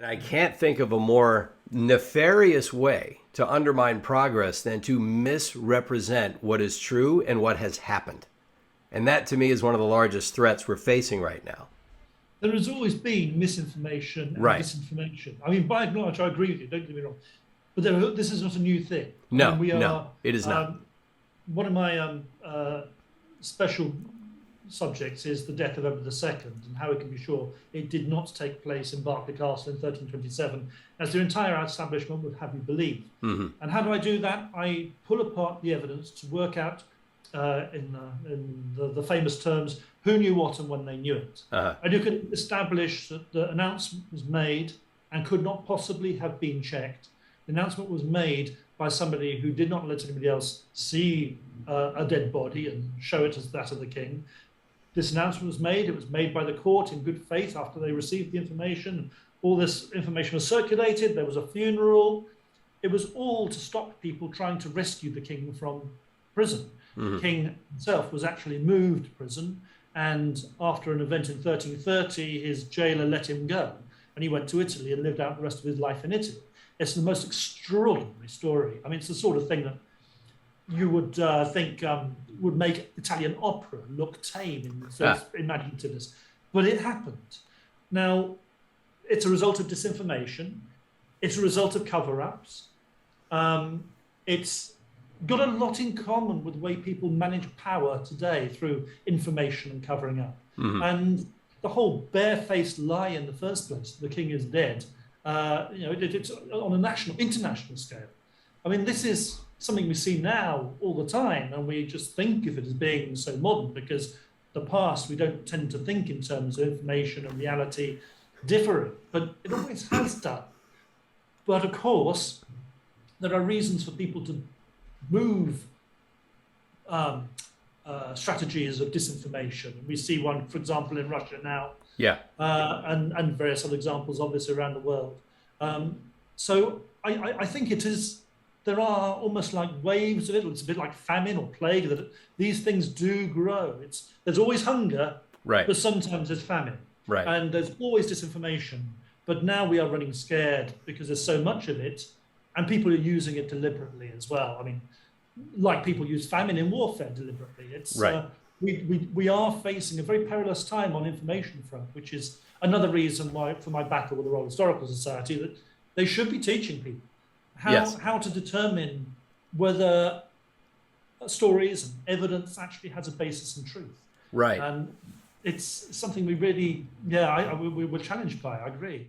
And I can't think of a more nefarious way to undermine progress than to misrepresent what is true and what has happened. And that to me is one of the largest threats we're facing right now. There has always been misinformation and Right. disinformation. I mean, by and large, I agree with you, don't get me wrong. But this is not a new thing. I No, mean, we no, are, it is not. one of my special subjects is the death of Edward II and how we can be sure it did not take place in Berkeley Castle in 1327, as their entire establishment would have you believe. Mm-hmm. And how do I do that? I pull apart the evidence to work out, in the famous terms, who knew what and when they knew it. Uh-huh. And you can establish that the announcement was made and could not possibly have been checked. The announcement was made by somebody who did not let anybody else see a dead body and show it as that of the king. This announcement was made. It was made by the court in good faith after they received the information. All this information was circulated. There was a funeral. It was all to stop people trying to rescue the king from prison. Mm-hmm. The king himself was actually moved to prison. And after an event in 1330, his jailer let him go. And he went to Italy and lived out the rest of his life in Italy. It's the most extraordinary story. I mean, it's the sort of thing that you would think would make Italian opera look tame in its imaginativeness. But it happened. Now, it's a result of disinformation. It's a result of cover-ups. It's got a lot in common with the way people manage power today through information and covering up. Mm-hmm. And the whole barefaced lie in the first place, the king is dead, it's on a international scale. I mean, this is something we see now all the time, and we just think of it as being so modern because the past, we don't tend to think in terms of information and reality differing, but it always has done. But of course, there are reasons for people to move strategies of disinformation. We see one, for example, in Russia now, and various other examples of this around the world. So I think it is. There are almost like waves of it. It's a bit like famine or plague. That these things do grow. There's always hunger, right? But sometimes there's famine, right? And there's always disinformation. But now we are running scared because there's so much of it, and people are using it deliberately as well. I mean, like people use famine in warfare deliberately. It's right. We are facing a very perilous time on information front, which is another reason why, for my battle with the Royal Historical Society, that they should be teaching people how to determine whether stories and evidence actually has a basis in truth. Right. And it's something we really, we were challenged by. I agree.